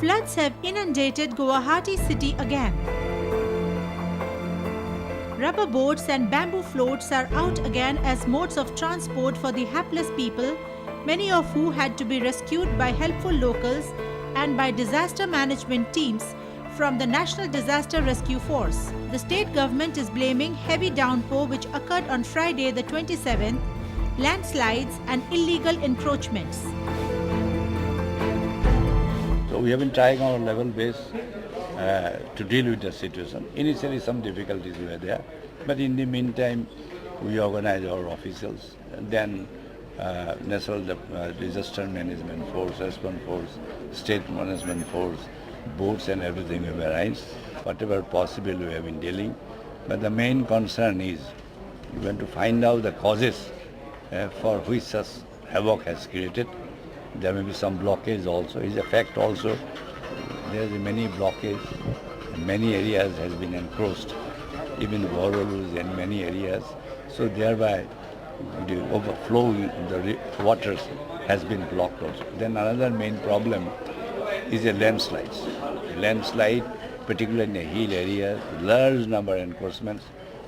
Floods have inundated Guwahati city again. Rubber boats and bamboo floats are out again as modes of transport for the hapless people, many of who had to be rescued by helpful locals and by disaster management teams from the National Disaster Rescue Force. The state government is blaming heavy downpour which occurred on Friday the 27th, landslides and illegal encroachments. So we have been trying on a level base to deal with the situation. Initially some difficulties were there, but in the meantime we organized our officials, and then National Disaster Management Force, Response Force, State Management Force, boats and everything we have arranged. Whatever possible we have been dealing. But the main concern is we want to find out the causes for which such havoc has created. There may be some blockage also. It's a fact also. There is many blockage. Many areas has been encroached. Even boreholes in many areas. So thereby the overflow in the waters has been blocked also. Then another main problem is a landslides. A landslide, particularly in the hill areas, large number of encroachments.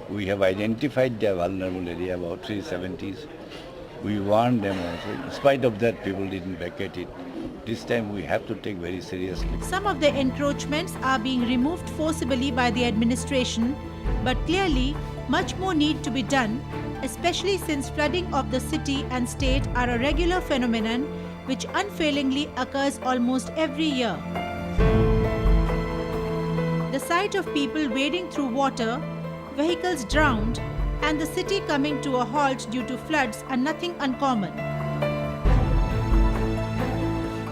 We have identified the vulnerable area, about 370s. We warned them also. In spite of that, people didn't vacate it. This time we have to take very seriously. Some of the encroachments are being removed forcibly by the administration, but clearly much more need to be done, especially since flooding of the city and state are a regular phenomenon which unfailingly occurs almost every year. The sight of people wading through water, vehicles drowned, and the city coming to a halt due to floods are nothing uncommon.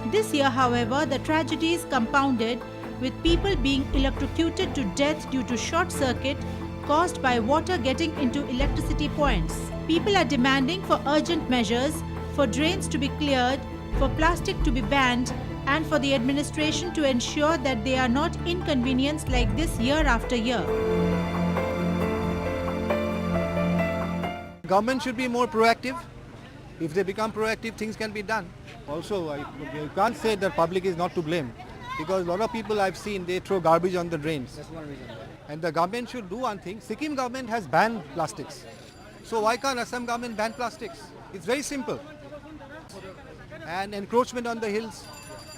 This year, however, the tragedy is compounded with people being electrocuted to death due to short circuit caused by water getting into electricity points. People are demanding for urgent measures, for drains to be cleared, for plastic to be banned, and for the administration to ensure that they are not inconvenienced like this year after year. Government should be more proactive. If they become proactive, things can be done. Also, you can't say that public is not to blame, because a lot of people I've seen, they throw garbage on the drains. That's one reason. And the government should do one thing. Sikkim government has banned plastics. So why can't Assam government ban plastics? It's very simple. And encroachment on the hills,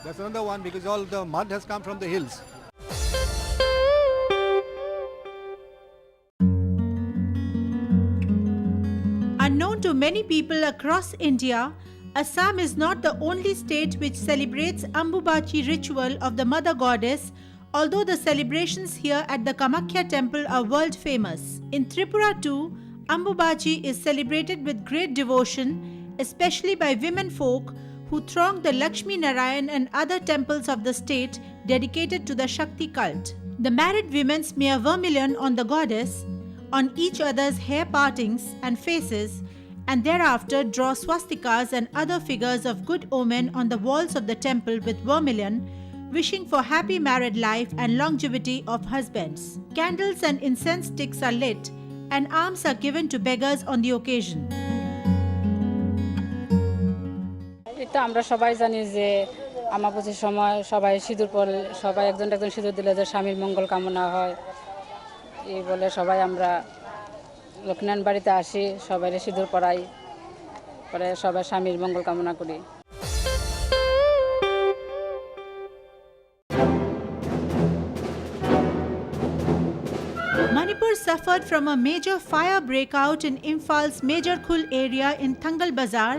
that's another one, because all the mud has come from the hills. Unknown to many people across India, Assam is not the only state which celebrates Ambubachi ritual of the mother goddess, although the celebrations here at the Kamakhya temple are world famous. In Tripura too, Ambubachi is celebrated with great devotion, especially by women folk who throng the Lakshmi Narayan and other temples of the state dedicated to the Shakti cult. The married women smear vermilion on the goddess, on each other's hair partings and faces, and thereafter draw swastikas and other figures of good omen on the walls of the temple with vermilion, wishing for happy married life and longevity of husbands. Candles and incense sticks are lit, and alms are given to beggars on the occasion. এটা আমরা সবাই জানি যে আমাবস্যার সময় সবাই সিঁদুর পরে, সবাই একজন একজন সিঁদুর দিলে যে স্বামীর মঙ্গল কামনা হয় এই বলে সবাই আমরা লক্ষ্মীনারায়ণ বাড়িতে আসি, সবাই সিঁদুর পরাই, পরে সবাই স্বামীর মঙ্গল কামনা করি। Manipur suffered from a major fire breakout in Imphaal's Major Khul area in Thangal Bazar,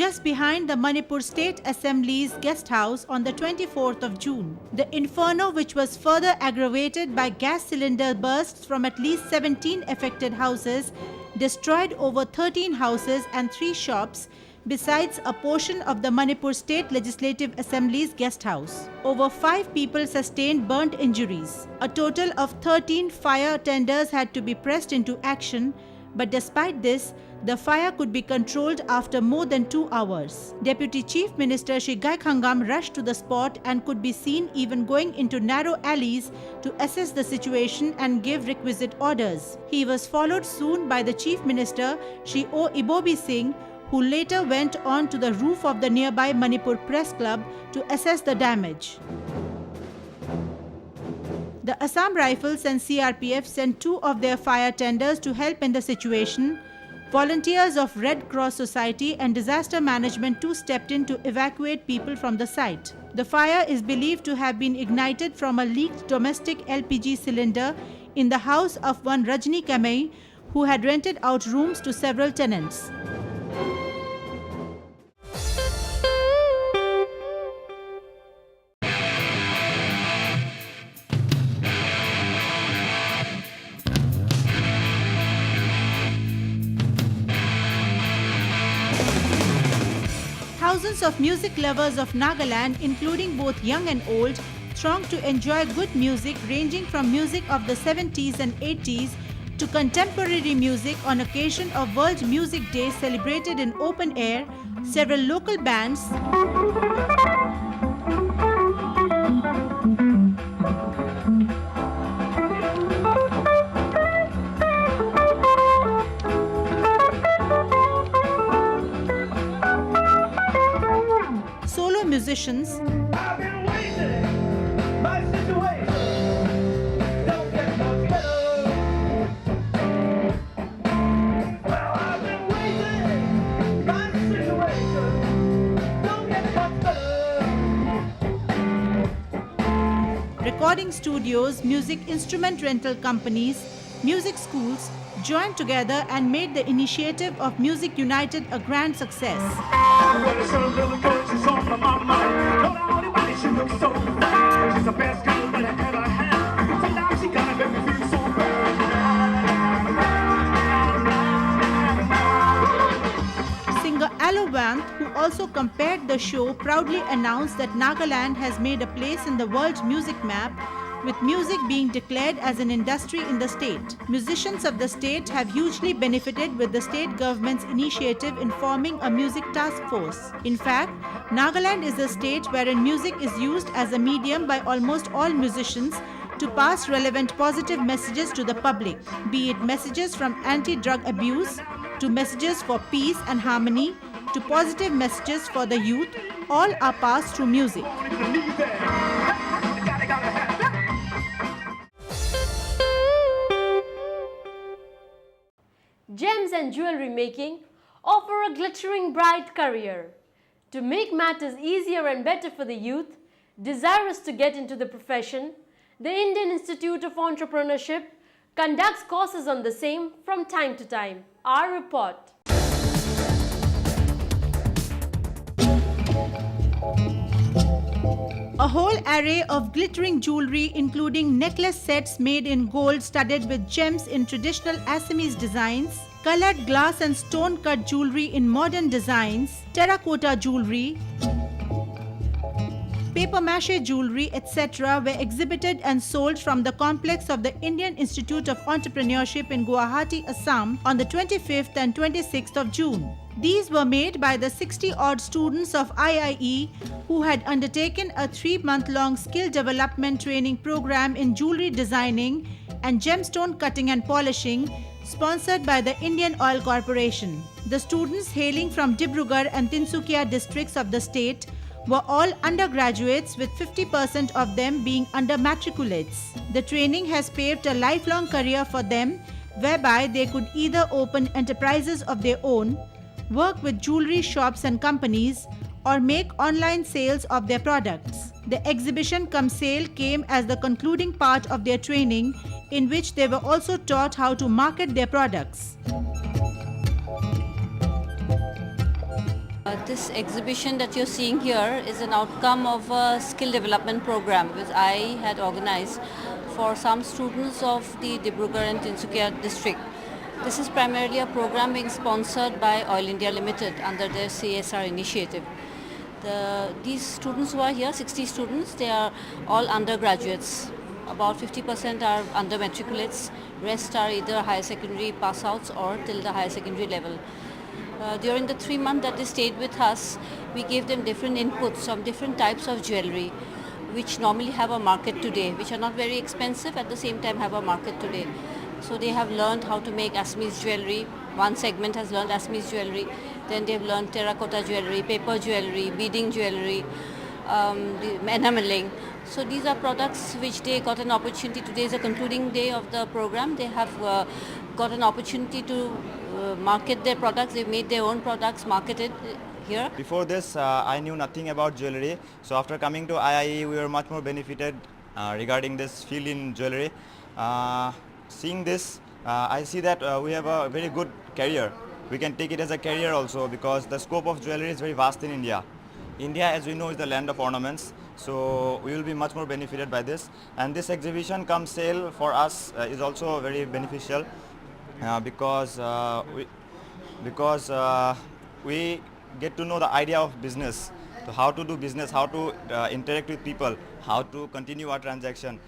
just behind the Manipur State Assembly's guest house on the 24th of June. The inferno, which was further aggravated by gas cylinder bursts from at least 17 affected houses, destroyed over 13 houses and 3 shops, besides a portion of the Manipur State Legislative Assembly's guest house. Over 5 people sustained burnt injuries. A total of 13 fire tenders had to be pressed into action, but despite this, the fire could be controlled after more than 2 hours. Deputy Chief Minister Shri Gaikhangam rushed to the spot and could be seen even going into narrow alleys to assess the situation and give requisite orders. He was followed soon by the Chief Minister Shri O. Ibobi Singh, who later went on to the roof of the nearby Manipur Press Club to assess the damage. The Assam Rifles and CRPF sent 2 of their fire tenders to help in the situation. Volunteers of Red Cross Society and Disaster Management too stepped in to evacuate people from the site. The fire is believed to have been ignited from a leaked domestic LPG cylinder in the house of one Rajni Kamei, who had rented out rooms to several tenants. Thousands of music lovers of Nagaland, including both young and old, thronged to enjoy good music ranging from music of the 70s and 80s to contemporary music on occasion of World Music Day celebrated in open air. Several local bands solo musicians, I've been waiting. My situation don't get much better. Well, I've been waiting. My situation don't get much better. recording studios, music instrument rental companies, music schools joined together and made the initiative of Music United a grand success. Well, it's a little girl, she's on my mind. Don't know the way she looks so fine. She's the best girl that I ever had. Tonight she gonna make me feel so bad. Singer Alovanth, who also compared the show, proudly announced that Nagaland has made a place in the world music map, with music being declared as an industry in the state. Musicians of the state have hugely benefited with the state government's initiative in forming a music task force. In fact, Nagaland is a state wherein music is used as a medium by almost all musicians to pass relevant positive messages to the public, be it messages from anti-drug abuse, to messages for peace and harmony, to positive messages for the youth, all are passed through music. Gems and jewelry making offer a glittering bright career. To make matters easier and better for the youth desirous to get into the profession, the Indian Institute of Entrepreneurship conducts courses on the same from time to time. Our report. A whole array of glittering jewelry, including necklace sets made in gold studded with gems in traditional Assamese designs, colored glass and stone cut jewelry in modern designs, terracotta jewelry, paper mache jewelry, etc. were exhibited and sold from the complex of the Indian Institute of Entrepreneurship in Guwahati, Assam on the 25th and 26th of June. These were made by the 60-odd students of IIE who had undertaken a 3-month-long skill development training program in jewelry designing and gemstone cutting and polishing, sponsored by the Indian Oil Corporation. The students hailing from Dibrugarh and Tinsukia districts of the state were all undergraduates, with 50% of them being under-matriculates. The training has paved a lifelong career for them, whereby they could either open enterprises of their own, work with jewelry shops and companies, or make online sales of their products. The exhibition cum sale came as the concluding part of their training, in which they were also taught how to market their products. This exhibition that you're seeing here is an outcome of a skill development program which I had organized for some students of the Dibrugarh and Tinsukia district. This is primarily a program being sponsored by Oil India Limited under their CSR initiative. These students who are here, 60 students, they are all undergraduates. About 50% are under matriculates, rest are either higher secondary pass outs or till the higher secondary level. During the 3 months that they stayed with us, we gave them different inputs on different types of jewelry which normally have a market today, which are not very expensive, at the same time have a market today. So they have learned how to make Assamese jewelry. One segment has learned Assamese jewelry. Then they've learned terracotta jewelry, paper jewelry, beading jewelry, the enameling. So these are products which they got an opportunity. Today is a concluding day of the program. They have got an opportunity to market their products. They've made their own products, marketed here. Before this, I knew nothing about jewelry. So after coming to IIE, we were much more benefited regarding this field in jewelry. Seeing this, I see that we have a very good career. We can take it as a career also, because the scope of jewelry is very vast in India. India, as we know, is the land of ornaments, so we will be much more benefited by this. And this exhibition come sale for us is also very beneficial because we get to know the idea of business, so how to do business, how to interact with people, how to continue our transaction.